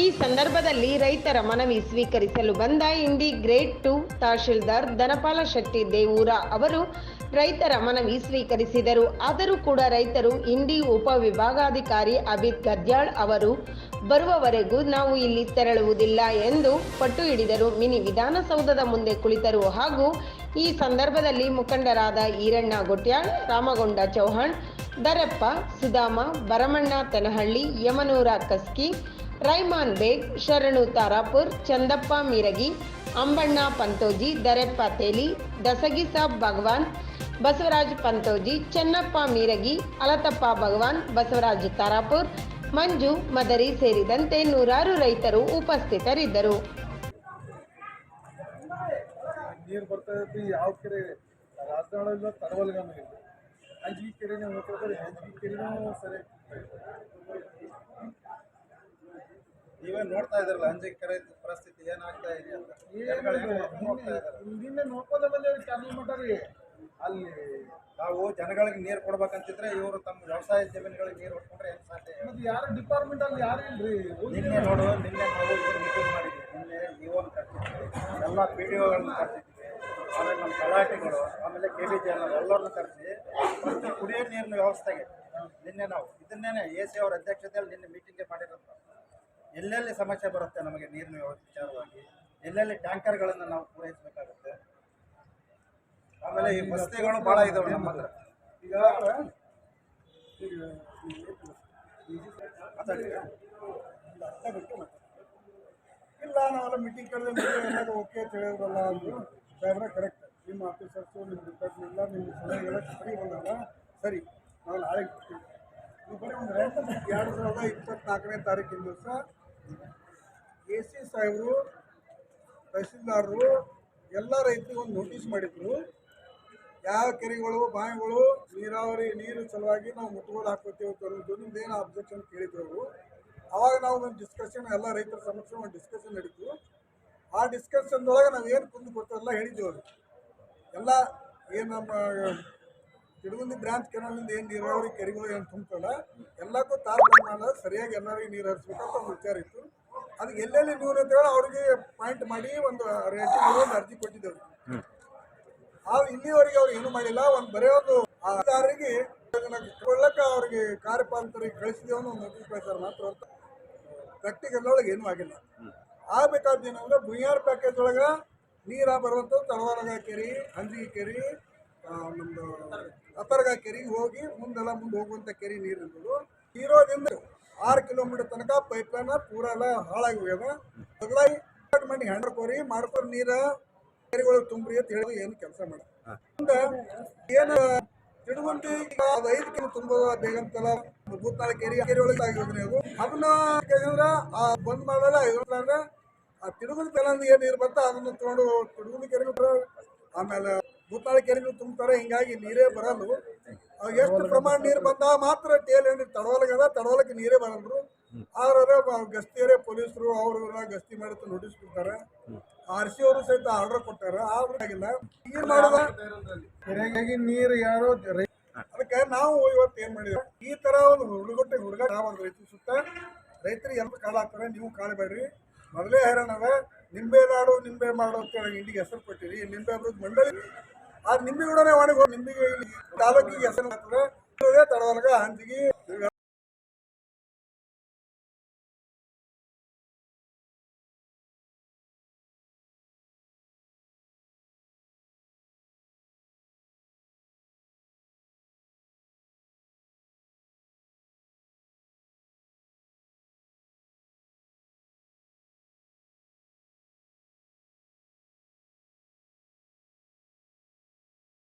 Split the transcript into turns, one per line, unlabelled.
ಈ ಸಂದರ್ಭದಲ್ಲಿ ರೈತರ ಮನವಿ ಸ್ವೀಕರಿಸಲು ಬಂದ ಇಂಡಿ ಗ್ರೇಡ್ 2 ತಹಶೀಲ್ದಾರ್ ಧನಪಾಲ ಶೆಟ್ಟಿ ದೇವೂರ ಅವರು ರೈತರ ಮನವಿ ಸ್ವೀಕರಿಸಿದರು. ಆದರೂ ಕೂಡ ರೈತರು ಇಂಡಿ ಉಪವಿಭಾಗಾಧಿಕಾರಿ ಅಭಿತ್ ಗದ್ಯಾಳ್ ಅವರು ಬರುವವರೆಗೂ ನಾವು ಇಲ್ಲಿ ತೆರಳುವುದಿಲ್ಲ ಎಂದು ಪಟ್ಟು ಹಿಡಿದರು. ಮಿನಿ ವಿಧಾನಸೌಧದ ಮುಂದೆ ಕುಳಿತರು. ಹಾಗೂ ಈ ಸಂದರ್ಭದಲ್ಲಿ ಮುಖಂಡರಾದ ಈರಣ್ಣ ಗೊಟ್ಯಾಳ್, ರಾಮಗೊಂಡ ಚೌಹಾಣ್, ದರಪ್ಪ, ಸುಧಾಮ, ಭರಮಣ್ಣ ತೆನಹಳ್ಳಿ, ಯಮನೂರ ಕಸ್ಕಿ, ರೈಮಾನ್ ಬೇಗ್, ಶರಣು ತಾರಾಪುರ್, ಚಂದಪ್ಪ ಮೀರಗಿ, ಅಂಬಣ್ಣ ಪಂತೋಜಿ, ದರೆಪ್ಪ ತೇಲಿ, ದಸಗಿಸಾಬ್ ಭಗವಾನ್, ಬಸವರಾಜ್ ಪಂತೋಜಿ, ಚೆನ್ನಪ್ಪ ಮೀರಗಿ, ಅಲತಪ್ಪ ಭಗವಾನ್, ಬಸವರಾಜ್ ತಾರಾಪುರ್, ಮಂಜು ಮದರಿ ಸೇರಿದಂತೆ ನೂರಾರು ರೈತರು ಉಪಸ್ಥಿತರಿದ್ದರು.
ನೀರು ಬರ್ತಾ ಇದ್ದು ಯಾವ ಕೆರೆ ರಾಜನಾಳ ತರವಲ್ಗಾನ ಇಲ್ಲ, ಹಂಚಿಗೆ ಕೆರೆನೇ ಹೋಗ್ತಾರೆ, ಹಂಚಿಗೆ ಕೆರೆನೂ ಸರಿ
ನೀವೇ ನೋಡ್ತಾ ಇದ್ರಲ್ಲ ಹಂಚಿಗೆ ಕೆರೆ ಪರಿಸ್ಥಿತಿ ಏನಾಗ್ತಾ ಇದೆ ಅಂತ.
ಹಿಂದಿನ ನೋಡ್ಕೊಂಡ ಬಂದೇ ಚಾನಲ್ ಮಟ್ಟ ರೀ.
ಅಲ್ಲಿ ನಾವು ಜನಗಳಿಗೆ ನೀರು ಕೊಡ್ಬೇಕಂತಿದ್ರೆ ಇವರು ತಮ್ಮ ವ್ಯವಸಾಯ ಜಮೀನುಗಳಿಗೆ ನೀರು ಹೊಡ್ಕೊಂಡ್ರೆ ಏನು ಸಾಧ್ಯ?
ಮತ್ತೆ ಯಾರು ಡಿಪಾರ್ಟ್ಮೆಂಟ್ ಅಲ್ಲಿ ಯಾರು ಇಲ್ರಿ.
ನಿನ್ನೆ ನಾವು ಇದ್ರ ಮೀಟಿಂಗ್ ಮಾಡಿದ್ವಿ. ನಿನ್ನೆ ಇಒನ್ ಕರ್ತಿದ್ವಿ, ಎಲ್ಲ ಪಿ ಡಿ ಒಗಳನ್ನ ಕರ್ತಿದ್ವಿ, ಆಮೇಲೆ ನಮ್ಮ ತಲಾಟಿಗಳು, ಆಮೇಲೆ KBJ ಎಲ್ಲರನ್ನು ಕರೆಸಿ ಕುಡಿಯೋ ನೀರಿನ ವ್ಯವಸ್ಥೆಗೆ ನಿನ್ನೆ ನಾವು ಇದನ್ನೇ AC ಅವರ ಅಧ್ಯಕ್ಷತೆಯಲ್ಲಿ ನಿನ್ನೆ ಮೀಟಿಂಗ್ಗೆ ಮಾಡಿರೋದು. ಎಲ್ಲೆಲ್ಲಿ ಸಮಸ್ಯೆ ಬರುತ್ತೆ ನಮಗೆ ನೀರಿನ ವಿಚಾರವಾಗಿ, ಎಲ್ಲೆಲ್ಲಿ ಟ್ಯಾಂಕರ್ಗಳನ್ನು ನಾವು ಪೂರೈಸಬೇಕಾಗುತ್ತೆ. ಆಮೇಲೆ ಈ ಬಸ್ತಿಗಳು ಭಾಳ ಇದಾವೆ ನಮ್ಮ ಹತ್ರ.
ಈಗ ಇಲ್ಲ ನಾವೆಲ್ಲ ಮೀಟಿಂಗ್ ಕರೆದ ಎಲ್ಲರೂ ಓಕೆ ಅಂತ ಹೇಳಿದ್ರಲ್ಲ ಅಂದರು. ಸಾಹೇಬ್ರೆ ಕರೆಕ್ಟ್, ನಿಮ್ಮ ಆಫೀಸರ್ಸು ನಿಮ್ಮ ಡಿಪಾರ್ಟ್ಮೆಂಟ್ ಇಲ್ಲ, ನಿಮ್ಮ ಸಲಹೆಗಳ ಸರಿ ಬಂದಲ್ಲ, ಸರಿ ನಾವು ನಾಳೆ ಬರ್ತೀವಿ. ನೀವು ಬರೀ ಒಂದು 2024ನೇ ತಾರೀಕಿನ ದಿವಸ AC ಸಾಹೇಬರು, ತಹಸೀಲ್ದಾರರು ಎಲ್ಲ ರೈತರಿಗೆ ಒಂದು ನೋಟಿಸ್ ಮಾಡಿದ್ರು. ಯಾವ ಕೆರೆಗಳು ಬಾವಿಗಳು ನೀರಾವರಿ ನೀರು ಸಲುವಾಗಿ ನಾವು ಮುಟ್ಟುಗೋಲು ಹಾಕೋತೀವಿ ಅನ್ನೋದು ಏನು ಅಬ್ಜೆಕ್ಷನ್ ಕೇಳಿದ್ರು ಅವರು. ಆವಾಗ ನಾವು ಒಂದು ಡಿಸ್ಕಷನ್ ಎಲ್ಲ ರೈತರ ಸಮಕ್ಷ ಒಂದು ಡಿಸ್ಕಷನ್ ನಡೀತು. ಆ ಡಿಸ್ಕಷನ್ದೊಳಗೆ ನಾವು ಏನು ಕುಂದು ಕೊಡ್ತಾರಲ್ಲ ಹೇಳಿದ್ದೀವಿ ಅವರು ಎಲ್ಲ. ಏನು ನಮ್ಮ ತಿಡುಗುಂದಿ ಬ್ರಾಂಚ್ ಕೆನಾಲಿಂದ ಏನು ನೀರಾವರಿ ಕೆರೆಗಳು ಏನು ತುಂಬ್ತಲ್ಲ ಎಲ್ಲಕ್ಕೂ ತಾರತಮ್ಯ ಸರಿಯಾಗಿ ಎಲ್ಲರಿಗೂ ನೀರು ಹರಿಸ್ಬೇಕಂತ ಒಂದು ವಿಚಾರ ಇತ್ತು. ಅದು ಎಲ್ಲೆಲ್ಲಿ ನೀರು ಅಂತ ಹೇಳಿ ಅವ್ರಿಗೆ ಪಾಯಿಂಟ್ ಮಾಡಿ ಒಂದು ಅರ್ಜಿ ಕೊಟ್ಟಿದ್ದೇವೆ. ಆದ್ರೆ ಇಲ್ಲಿವರೆಗೆ ಅವ್ರು ಏನು ಮಾಡಿಲ್ಲ. ಒಂದು ಬರೀ ಒಂದು ಆಧಾರಿಗೆ ಕೊಳ್ಳಕ್ಕೆ ಅವ್ರಿಗೆ ಕಾರ್ಯಪಾಲಕರಿಗೆ ಕಳಿಸಿದೇವೋ ಒಂದು ನೋಟಿಸ್ ಕಳಿಸ್ತಾರೆ ಮಾತ್ರ ಅಂತ. ಪ್ರಾಕ್ಟಿಕಲ್ ಒಳಗೆ ಏನೂ ಆಗಿಲ್ಲ. ಆಗಬೇಕಾದ ಏನಂದ್ರೆ ಭೂಯಾರ್ ಪ್ಯಾಕೇಜ್ ಒಳಗೆ ನೀರು ಬರುವಂಥದ್ದು ತಳವಾರಗ ಕೆರೆ, ಹಂಜಿಗೆ ಕೆರೆ, ನಮ್ಮದು ಅತರ್ಗ ಕೆರೆಗೆ ಹೋಗಿ ಮುಂದೆ ಹೋಗುವಂಥ ಕೆರೆ ನೀರು ಇರ್ಬೋದು. ಇರೋದ್ರಿಂದ 6 ಕಿಲೋಮೀಟರ್ ತನಕ ಪೈಪ್ಲೈನ್ ಪೂರ ಎಲ್ಲ ಹಾಳಾಗಿ ಹೋಗ್ಯದ. ಬದಲಾಗಿ ಮಾಡಿ ಹ್ಯಾಂಡ್ರಿ ಮಾಡ್ಕೊಂಡು ನೀರು ಕೆರೆಗಳು ತುಂಬ್ರಿ ಅಂತ ಹೇಳಿ ಏನು ಕೆಲಸ ಮಾಡ ಏನು ತಿಡುಗುಂದಿ 5 ಕಿಲೋ ತುಂಬೋದು ಬೇಗಂತಲ್ಲ. ಭೂತಾಳ ಕೆರೆ ಒಳಗೆ ಆಗಿರೋದ್ರಿ ಅದು. ಅದನ್ನ ಬಂದ್ ಮಾಡಲ್ಲ. ಆ ತಿಡುಗುಂದಿ ಕೆಲ ಏನು ನೀರು ಬರ್ತಾ ಅದನ್ನು ತಗೊಂಡು ತಿಡುಗುಂದಿ ಕೆರೆಗೂ ಆಮೇಲೆ ಭೂತಾಳ ಕೆರೆಗೂ ತುಂಬ್ತಾರೆ. ಹಿಂಗಾಗಿ ನೀರೇ ಬರಲ್ಲ. ಎಷ್ಟು ಪ್ರಮಾಣ ನೀರು ಬಂದಾಗ ಮಾತ್ರ ಟೇಲ್ ಎಂಡ್ ತಡವಲಗದ, ತಡವಲಕ್ಕೆ ನೀರೇ ಬರಲ್ರು. ಆದ್ರೆ ಗಸ್ತಿಯರೇ ಪೊಲೀಸರು ಅವರು ಗಸ್ತಿ ಮಾಡಿ ನೋಟಿಸ್ ಕೊಡ್ತಾರೆ. RC ಅವರು ಸಹಿತ ಆರ್ಡರ್ ಕೊಟ್ಟಾರ. ಆದ್ರೂ ಆಗಿಲ್ಲ. ಏನ್ ಮಾಡೋದ ಕೆರೆಗಾಗಿ ನೀರು ಯಾರೋ ಅದಕ್ಕೆ ನಾವು ಇವತ್ತು ಏನ್ ಮಾಡಿದ್ವಿ, ಈ ತರ ಒಂದು ಹುಡುಗಾಟ ಒಂದು ರೈತರ ಸುತ್ತ ರೈತರಿಗೆ ಎಲ್ಲ ಕಾಳ ಹಾಕ್ತಾರೆ. ನೀವು ಕಾಳಬೇಡ್ರಿ. ಮೊದಲೇ ಹೈರಾಣ ಅದ. ನಿಂಬೆ ನಾಡು ನಿಂಬೆ ಮಾಡು ಅಂತ ಹೇಳಿ ಇಂಡಿಗೆ ಹೆಸರು ಕೊಟ್ಟಿರಿ. ನಿಂಬೆ ಅಭಿವೃದ್ಧಿ ಮಂಡಳಿ ಆ ನಿಂಬೆ ಕೂಡ ನಿಂಬೆಗೆ ತಾಲೂಕಿಗೆ ಹೆಸರು ಆಗ್ತದೆ. ತಡವಲ್ಗ, ಹಂಚಿಗೆ